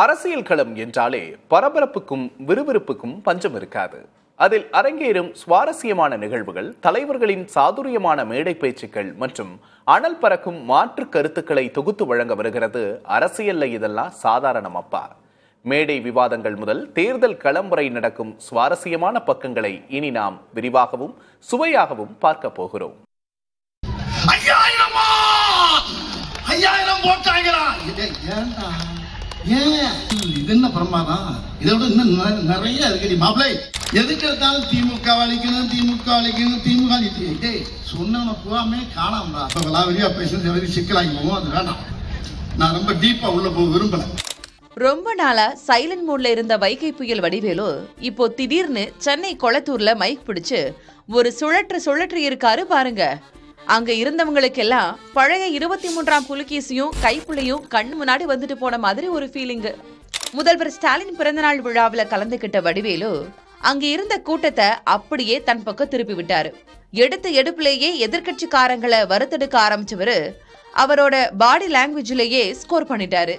அரசியல் களம் என்றாலே பரபரப்புக்கும் விறுவிறுப்புக்கும் பஞ்சம் இருக்காது. அதில் அரங்கேறும் சுவாரஸ்யமான நிகழ்வுகள், தலைவர்களின் சாதுரியமான மேடை பேச்சுக்கள் மற்றும் அனல் பறக்கும் மாற்று கருத்துக்களை தொகுத்து வழங்க வருகிறது அரசியல்ல. இதெல்லாம் சாதாரணம் அப்பா. மேடை விவாதங்கள் முதல் தேர்தல் களம் வரை நடக்கும் சுவாரஸ்யமான பக்கங்களை இனி நாம் விரிவாகவும் சுவையாகவும் பார்க்க போகிறோம். இது என்ன பிரமாதம்? இதோட இன்னும் நிறைய இருக்கு மாப்பிள்ளை. எதுக்கு எடுத்தாலும் திமுக அழிக்கணும், திமுக அழிக்கணும், திமுக சொன்ன போகாமே காணாம விளாவரியா பேசுறது சிக்கலாகி போவோம். அது வேண்டாம். நான் ரொம்ப டீப்பா உள்ள போக விரும்பல. ரொம்ப நாளா சைலண்ட் மூட்ல இருந்த வைகை புயல் வடிவேலு இப்போ திடீர்னு சென்னை கொளத்தூர்ல மைக் பிடிச்சு ஒரு சுழற்று இருக்காரு பாருங்க. அங்க இருந்தவங்களுக்கெல்லாம் பழைய 23ஆம் புலிகேசியும் கைப்புள்ளையும் கண்ணு முன்னாடி வந்துட்டு போன மாதிரி ஒரு ஃபீலிங். முதல்வர் ஸ்டாலின் பிறந்தநாள் விழாவில கலந்துகிட்ட வடிவேலு அங்க இருந்த கூட்டத்தை அப்படியே தன் பக்கம் திருப்பி விட்டாரு. எடுப்புலயே எதிர்கட்சிக்காரங்களை வறுத்தெடுக்க ஆரம்பிச்சவரு அவரோட பாடி லாங்குவேஜ்லயே ஸ்கோர் பண்ணிட்டாரு.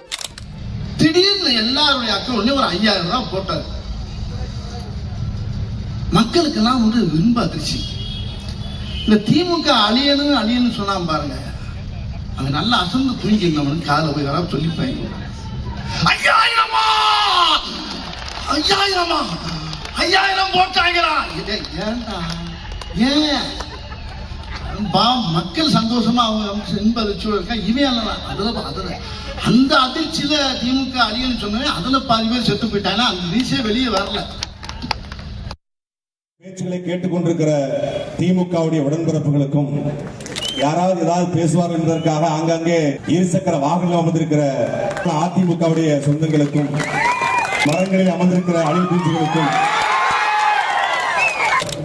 திடீர்னு எல்லாருடைய அக்கௌண்ட்லயும் ஒரு 5000 ரூபாய் போட்டாரு. மக்களுக்கெல்லாம் வந்து விரும்ப அதிர்ச்சி. இந்த திமுக அழியணும் சொன்னா பாருங்க, அங்க நல்லா அசந்து தூங்கிருந்தவனு காலை போய் வர சொல்லிப்பாங்க. 5000 போட்டாங்களா? ஏன் மக்கள் சந்தோஷமா அவங்க இருக்கா? இவன் அதுல அந்த அதிர்ச்சியில திமுக அழியன்னு சொன்னேன். அதுல பாதி பேர் செத்து போயிட்டாங்க. அந்த நியூஸே வெளியே வரல. பேச்சுகளை கேட்டுக்கொண்டிருக்கிற திமுகவுடைய உடன்பிறப்புகளுக்கும், யாராவது ஏதாவது பேசுவார் என்பதற்காக ஆங்காங்கே இருசக்கர வாகனம் அமர்ந்திருக்கிற அதிமுகவுடைய சொந்தங்களுக்கும், மரங்களில் அமர்ந்திருக்கிற அணில் குஞ்சுகளுக்கும்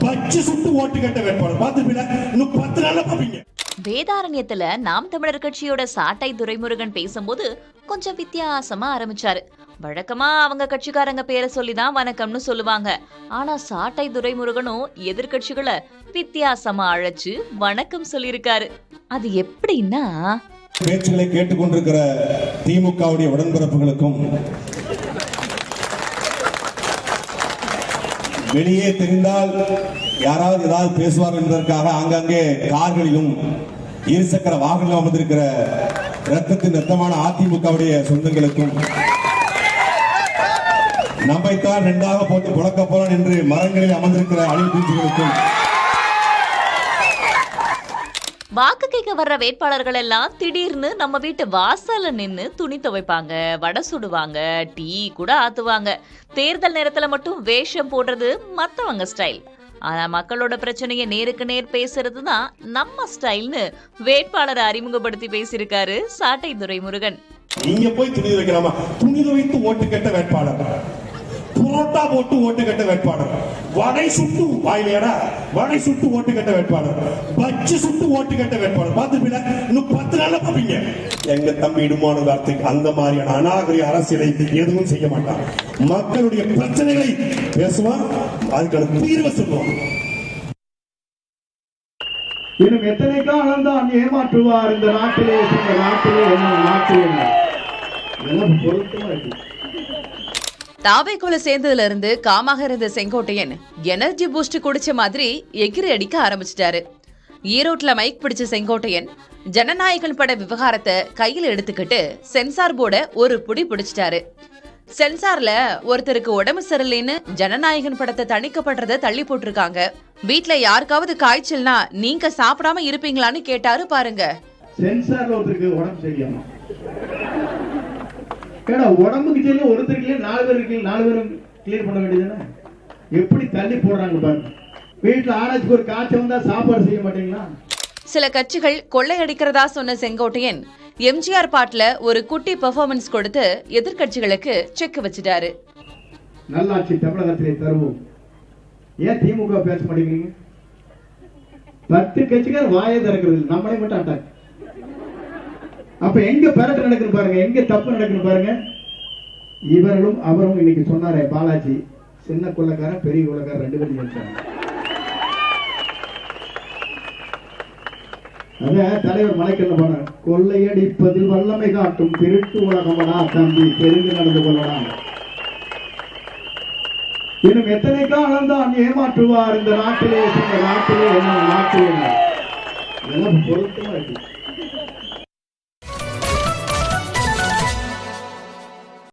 பச்சை சுட்டு ஓட்டு கட்ட வேட்பாளர் பார்த்துப்பீங்க. இன்னும் 10 நாள்ல பாப்பீங்க. வேதாரண்யத்துல நாம் தமிழர் கட்சியோட சாட்டை துரைமுருகன் பேசும்போது கொஞ்சம் வித்தியாசமா ஆரம்பிச்சாரு. வழக்கமா அவங்க கட்சிக்காரங்க பேரை சொல்லிதான் வணக்கம்னு சொல்லுவாங்க. ஆனா சாட்டை துரைமுருகனும் எதிர்கட்சிகளை வித்தியாசமா அழைச்சு வணக்கம் சொல்லியிருக்காரு. அது எப்படின்னா, பேச்சுகளை கேட்டுக்கொண்டிருக்கிற திமுகவுடைய உடன்பிறப்புகளுக்கும், வெளியே தெரிந்தால் யாராவது ஏதாவது பேசுவார் என்பதற்காக ஆங்காங்கே கார்களிலும் இருசக்கர வாகனம் அமர்ந்திருக்கிற ரத்தத்தின் ரத்தமான அதிமுகவுடைய சொந்தங்களுக்கும், நம்மைத்தான் 2ஆக போட்டு புழக்க போறோம் என்று மரங்களில் அமர்ந்திருக்கிற அணில் குஞ்சுகளுக்கும், வாக்கு கேட்க வர்ற வேட்பாளர்கள் எல்லாம் திடீர்னு நம்ம வீட்டு வாசல்ல நின்னு துணி துவைப்பாங்க, வடை சுடுவாங்க, டீ கூட ஆத்துவாங்க. தேர்தல் நேரத்துல மட்டும் வேஷம் போடுறது மத்தவங்க ஸ்டைல். ஆனா மக்களோட பிரச்சனையை நேருக்கு நேர் பேசுறதுதான் நம்ம ஸ்டைல்னு வேட்பாளரை அறிமுகப்படுத்தி பேசியிருக்காரு சாட்டை துரைமுருகன். நீங்க போய் துணி துவைக்கலாமா? துணி துவைத்து ஓட்டு கேட்ட வேட்பாளர், புரோட்டா போட்டு ஓட்டு கட்ட வேட்பாளர், வடை சுட்டு வாயிலேடா வடை சுட்டு ஓட்டு கட்ட வேட்பாளர், பச்சை சுட்டு ஓட்டு கட்ட வேட்பாளர் பார்த்துப்பீங்க. இன்னும் 10 நாள்ல பாப்பீங்க. எங்க தம்பி இடுமான வார்த்தைக்கு அந்த மாதிரியான அநாகரிக அரசியலை எதுவும் செய்ய மாட்டான். மக்களுடைய பிரச்சனைகளை பேசுவான், அதுக்கான தீர்வை சொல்லுவான். இன்னும் எத்தனை காலம் தான் ஏமாற்றுவார் இந்த நாட்டிலே? பொருத்தமா இருக்கு. தாவேக்குள்ள சேர்ந்ததுல இருந்து காமாக இருந்த செங்கோட்டையன் எனர்ஜி பூஸ்ட் குடிச்ச மாதிரி எகிரி அடிக்க ஆரம்பிச்சிட்டாரு. ஈரோட்ல மைக் பிடிச்ச செங்கோட்டையன் ஜனநாயகன் பட விவகாரத்தை கையில எடுத்துக்கிட்டு சென்சார் போர்ட ஒரு புடி பிடிச்சிட்டாரு. சென்சார்ல ஒருத்தருக்கு உடம்பு சரியில்லைன்னு ஜனநாயகன் படத்தை தணிக்கப்படுறத தள்ளி போட்டிருக்காங்க. வீட்டுல யாருக்காவது காய்ச்சல்னா நீங்க சாப்பிடாம இருப்பீங்களான்னு கேட்டாரு பாருங்க. சென்சார்ல ஒருத்தருக்கு உடம்பு சரியாமா? உடம்புக்கு சொல்லி ஒருத்தருக்கு 4 பேர் இருக்கு, 4 பேரும் கிளியர் பண்ண வேண்டியதுதானே? எப்படி தள்ளி போடுறாங்க பாருங்க. வீட்டுல ஆராய்ச்சிக்கு ஒரு காய்ச்சல் வந்தா சாப்பாடு செய்ய மாட்டீங்களா? சில கட்சிகள் கொள்ளையடிக்கிறதா சொன்ன செங்கோட்டையன் எம்ஜிஆர் பாட்டுல ஒரு குட்டி பெர்ஃபார்மன்ஸ் கொடுத்து எதிர்கட்சிகளுக்கு செக் வச்சிட்டாரு. நல்லாட்சி தமிழகத்திலே தருவோம். ஏன் திமுக பேச மாட்டேங்கிறீங்க? 10 கட்சிக்கார் வாயை திறக்கிறது, நம்மளே மட்டும் அட்டாக். அப்ப எங்க பரட்டு நடக்குன்னு பாருங்க, எங்க தப்பு நடக்குன்னு பாருங்க. இவர்களும் அவரும் இன்னைக்கு சொன்னாரே பாலாஜி, சின்ன கொள்ளக்காரன் பெரிய கொள்ளக்காரன் 2 பேரும் இருக்காங்க. அத தலைவர் மலைக்கண்ண பாடம், கொள்ளையடிப்பதில் வல்லமை காட்டும் திருட்டு உலகமடா தம்பி, தெரிந்து நடந்து கொள்ளடா. இன்னும் எத்தனை காலம் தான் ஏமாற்றுவார் இந்த நாட்டிலே, இந்த நாட்டிலே என்ன நாட்டிலே. இதெல்லாம் பொருத்தமா இருக்கு.